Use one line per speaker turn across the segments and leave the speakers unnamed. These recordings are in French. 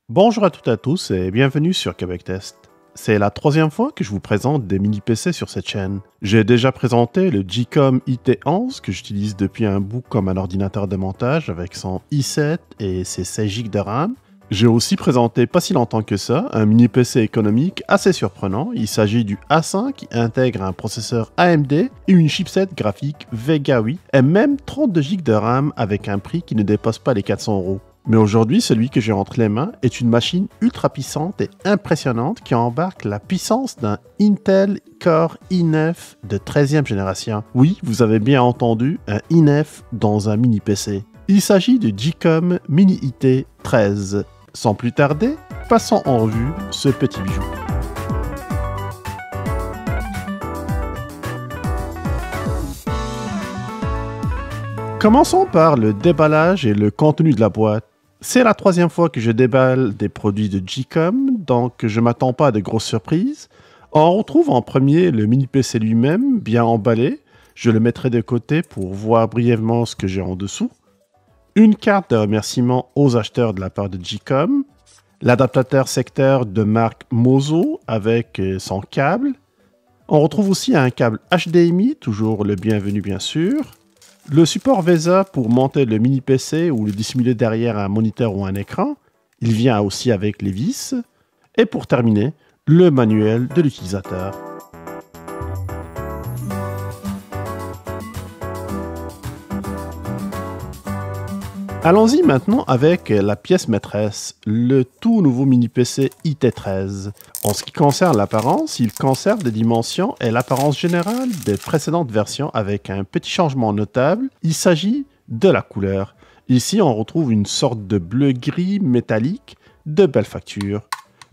Bonjour à toutes et à tous et bienvenue sur Québec Test. C'est la troisième fois que je vous présente des mini-PC sur cette chaîne. J'ai déjà présenté le GCOM IT11 que j'utilise depuis un bout comme un ordinateur de montage avec son i7 et ses 16 Go de RAM. J'ai aussi présenté pas si longtemps que ça un mini-PC économique assez surprenant. Il s'agit du A5 qui intègre un processeur AMD et une chipset graphique Vega 8 et même 32 Go de RAM avec un prix qui ne dépasse pas les 400 €. Mais aujourd'hui, celui que j'ai entre les mains est une machine ultra puissante et impressionnante qui embarque la puissance d'un Intel Core i9 de 13e génération. Oui, vous avez bien entendu, un i9 dans un mini PC. Il s'agit du GCOM Mini IT 13. Sans plus tarder, passons en revue ce petit bijou. Commençons par le déballage et le contenu de la boîte. C'est la troisième fois que je déballe des produits de GCOM, donc je ne m'attends pas à de grosses surprises. On retrouve en premier le mini PC lui-même, bien emballé. Je le mettrai de côté pour voir brièvement ce que j'ai en dessous. Une carte de remerciement aux acheteurs de la part de GCOM. L'adaptateur secteur de marque Mozo avec son câble. On retrouve aussi un câble HDMI, toujours le bienvenu bien sûr. Le support VESA pour monter le mini PC ou le dissimuler derrière un moniteur ou un écran. Il vient aussi avec les vis. Et pour terminer, le manuel de l'utilisateur. Allons-y maintenant avec la pièce maîtresse, le tout nouveau mini PC IT13. En ce qui concerne l'apparence, il conserve des dimensions et l'apparence générale des précédentes versions avec un petit changement notable. Il s'agit de la couleur. Ici, on retrouve une sorte de bleu-gris métallique de belle facture.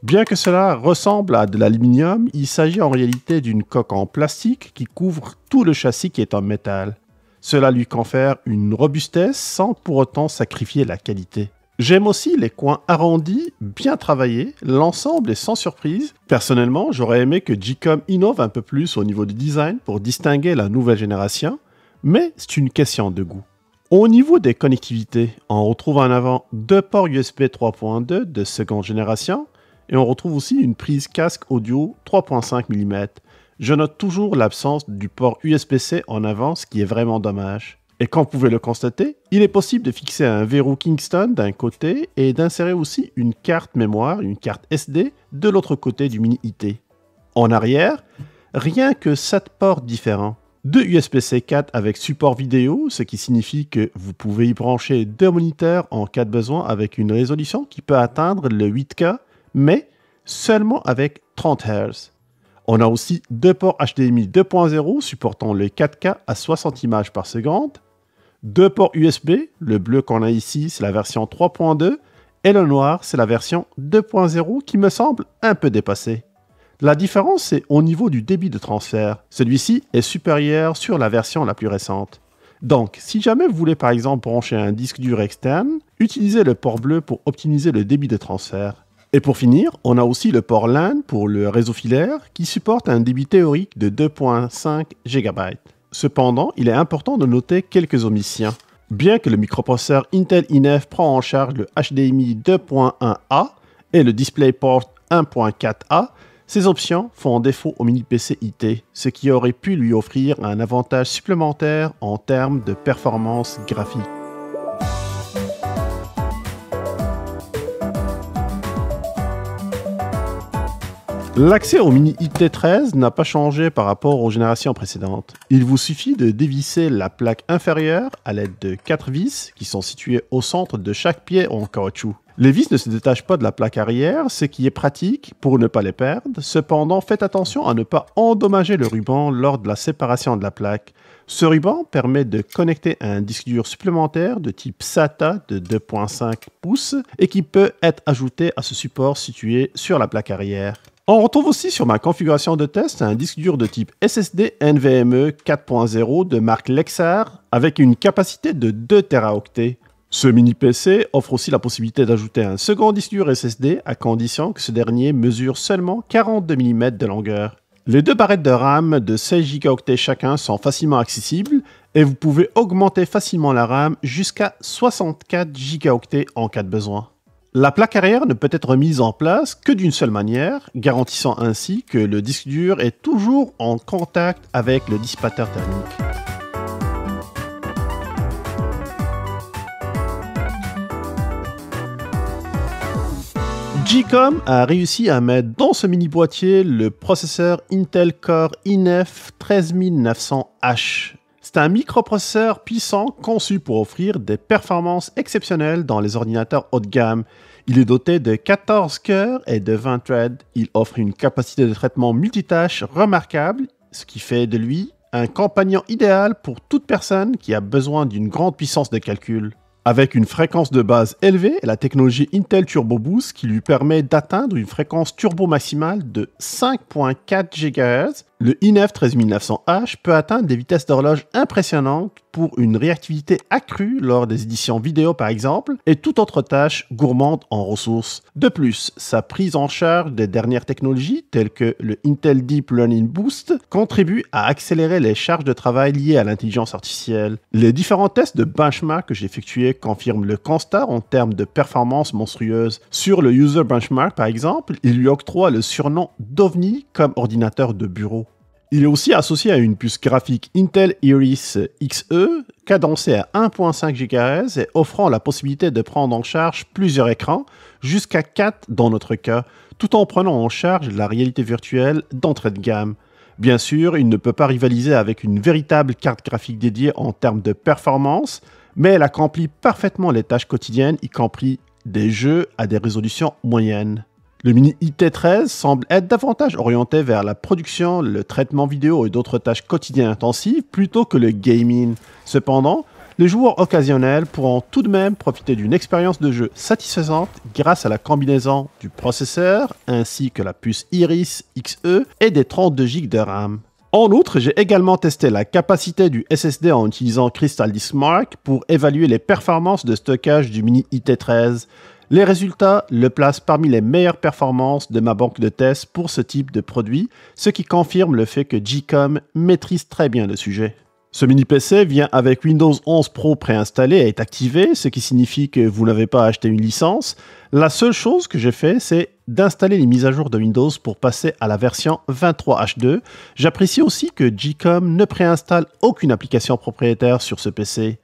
Bien que cela ressemble à de l'aluminium, il s'agit en réalité d'une coque en plastique qui couvre tout le châssis qui est en métal. Cela lui confère une robustesse sans pour autant sacrifier la qualité. J'aime aussi les coins arrondis, bien travaillés, l'ensemble est sans surprise. Personnellement, j'aurais aimé que GCOM innove un peu plus au niveau du design pour distinguer la nouvelle génération, mais c'est une question de goût. Au niveau des connectivités, on retrouve en avant deux ports USB 3.2 de seconde génération et on retrouve aussi une prise casque audio 3.5 mm. Je note toujours l'absence du port USB-C en avant, ce qui est vraiment dommage. Et comme vous pouvez le constater, il est possible de fixer un verrou Kingston d'un côté et d'insérer aussi une carte mémoire, une carte SD, de l'autre côté du mini IT. En arrière, rien que 7 ports différents. Deux USB-C 4 avec support vidéo, ce qui signifie que vous pouvez y brancher deux moniteurs en cas de besoin avec une résolution qui peut atteindre le 8K, mais seulement avec 30 Hz. On a aussi deux ports HDMI 2.0 supportant le 4K à 60 images par seconde, deux ports USB, le bleu qu'on a ici c'est la version 3.2 et le noir c'est la version 2.0 qui me semble un peu dépassée. La différence c'est au niveau du débit de transfert, celui-ci est supérieur sur la version la plus récente. Donc si jamais vous voulez par exemple brancher un disque dur externe, utilisez le port bleu pour optimiser le débit de transfert. Et pour finir, on a aussi le port LAN pour le réseau filaire qui supporte un débit théorique de 2.5 GB. Cependant, il est important de noter quelques omissions. Bien que le microprocesseur Intel i9 prend en charge le HDMI 2.1A et le DisplayPort 1.4A, ces options font défaut au mini PC IT, ce qui aurait pu lui offrir un avantage supplémentaire en termes de performance graphique. L'accès au mini IT13 n'a pas changé par rapport aux générations précédentes. Il vous suffit de dévisser la plaque inférieure à l'aide de 4 vis qui sont situées au centre de chaque pied en caoutchouc. Les vis ne se détachent pas de la plaque arrière, ce qui est pratique pour ne pas les perdre. Cependant, faites attention à ne pas endommager le ruban lors de la séparation de la plaque. Ce ruban permet de connecter un disque dur supplémentaire de type SATA de 2.5 pouces et qui peut être ajouté à ce support situé sur la plaque arrière. On retrouve aussi sur ma configuration de test un disque dur de type SSD NVMe 4.0 de marque Lexar avec une capacité de 2 Teraoctets. Ce mini PC offre aussi la possibilité d'ajouter un second disque dur SSD à condition que ce dernier mesure seulement 42 mm de longueur. Les deux barrettes de RAM de 16 Go chacun sont facilement accessibles et vous pouvez augmenter facilement la RAM jusqu'à 64 Go en cas de besoin. La plaque arrière ne peut être mise en place que d'une seule manière, garantissant ainsi que le disque dur est toujours en contact avec le dissipateur thermique. G-Com a réussi à mettre dans ce mini boîtier le processeur Intel Core i9 13900H. C'est un microprocesseur puissant conçu pour offrir des performances exceptionnelles dans les ordinateurs haut de gamme. Il est doté de 14 cœurs et de 20 threads. Il offre une capacité de traitement multitâche remarquable, ce qui fait de lui un compagnon idéal pour toute personne qui a besoin d'une grande puissance de calcul. Avec une fréquence de base élevée et la technologie Intel Turbo Boost qui lui permet d'atteindre une fréquence turbo maximale de 5.4 GHz, le i9 13900H peut atteindre des vitesses d'horloge impressionnantes pour une réactivité accrue lors des éditions vidéo par exemple, et toute autre tâche gourmande en ressources. De plus, sa prise en charge des dernières technologies telles que le Intel Deep Learning Boost contribue à accélérer les charges de travail liées à l'intelligence artificielle. Les différents tests de benchmark que j'ai effectués confirment le constat en termes de performance monstrueuse. Sur le User Benchmark par exemple, il lui octroie le surnom d'OVNI comme ordinateur de bureau. Il est aussi associé à une puce graphique Intel Iris Xe, cadencée à 1.5 GHz et offrant la possibilité de prendre en charge plusieurs écrans, jusqu'à 4 dans notre cas, tout en prenant en charge la réalité virtuelle d'entrée de gamme. Bien sûr, il ne peut pas rivaliser avec une véritable carte graphique dédiée en termes de performance, mais elle accomplit parfaitement les tâches quotidiennes, y compris des jeux à des résolutions moyennes. Le Mini IT13 semble être davantage orienté vers la production, le traitement vidéo et d'autres tâches quotidiennes intensives plutôt que le gaming. Cependant, les joueurs occasionnels pourront tout de même profiter d'une expérience de jeu satisfaisante grâce à la combinaison du processeur ainsi que la puce Iris Xe et des 32 Go de RAM. En outre, j'ai également testé la capacité du SSD en utilisant Crystal Disk Mark pour évaluer les performances de stockage du Mini IT13. Les résultats le placent parmi les meilleures performances de ma banque de tests pour ce type de produit, ce qui confirme le fait que G-Com maîtrise très bien le sujet. Ce mini PC vient avec Windows 11 Pro préinstallé et est activé, ce qui signifie que vous n'avez pas acheté une licence. La seule chose que j'ai fait, c'est d'installer les mises à jour de Windows pour passer à la version 23H2. J'apprécie aussi que G-Com ne préinstalle aucune application propriétaire sur ce PC.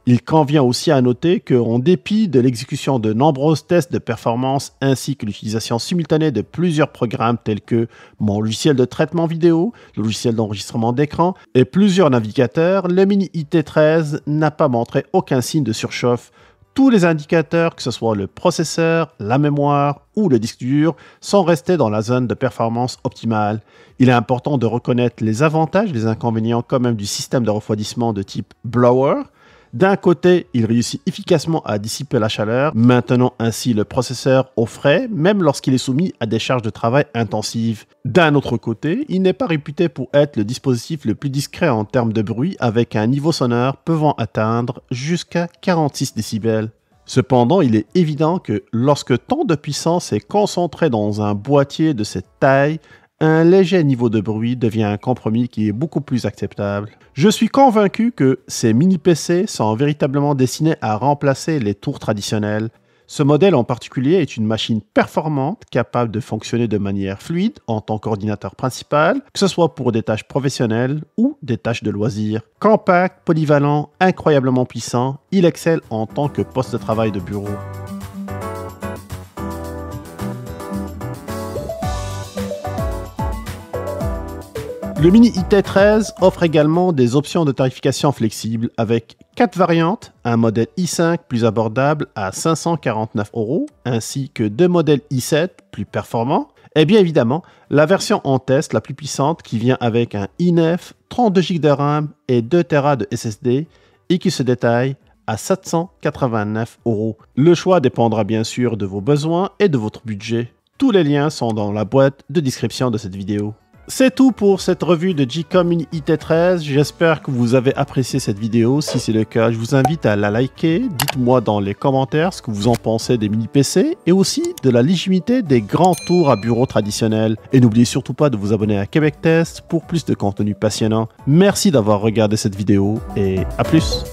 Il convient aussi à noter qu'en dépit de l'exécution de nombreux tests de performance ainsi que l'utilisation simultanée de plusieurs programmes tels que mon logiciel de traitement vidéo, le logiciel d'enregistrement d'écran et plusieurs navigateurs, le Mini IT13 n'a pas montré aucun signe de surchauffe. Tous les indicateurs, que ce soit le processeur, la mémoire ou le disque dur, sont restés dans la zone de performance optimale. Il est important de reconnaître les avantages et les inconvénients quand même du système de refroidissement de type blower. D'un côté, il réussit efficacement à dissiper la chaleur, maintenant ainsi le processeur au frais, même lorsqu'il est soumis à des charges de travail intensives. D'un autre côté, il n'est pas réputé pour être le dispositif le plus discret en termes de bruit, avec un niveau sonore pouvant atteindre jusqu'à 46 décibels. Cependant, il est évident que lorsque tant de puissance est concentrée dans un boîtier de cette taille, un léger niveau de bruit devient un compromis qui est beaucoup plus acceptable. Je suis convaincu que ces mini-PC sont véritablement destinés à remplacer les tours traditionnelles. Ce modèle en particulier est une machine performante, capable de fonctionner de manière fluide en tant qu'ordinateur principal, que ce soit pour des tâches professionnelles ou des tâches de loisirs. Compact, polyvalent, incroyablement puissant, il excelle en tant que poste de travail de bureau. Le Mini IT13 offre également des options de tarification flexibles avec 4 variantes, un modèle i5 plus abordable à 549 €, ainsi que 2 modèles i7 plus performants, et bien évidemment la version en test la plus puissante qui vient avec un i9, 32 Go de RAM et 2 Tera de SSD et qui se détaille à 789 €. Le choix dépendra bien sûr de vos besoins et de votre budget. Tous les liens sont dans la boîte de description de cette vidéo. C'est tout pour cette revue de G-Com Mini IT13. J'espère que vous avez apprécié cette vidéo. Si c'est le cas, je vous invite à la liker. Dites-moi dans les commentaires ce que vous en pensez des mini PC et aussi de la légitimité des grands tours à bureau traditionnels. Et n'oubliez surtout pas de vous abonner à Québec Test pour plus de contenu passionnant. Merci d'avoir regardé cette vidéo et à plus.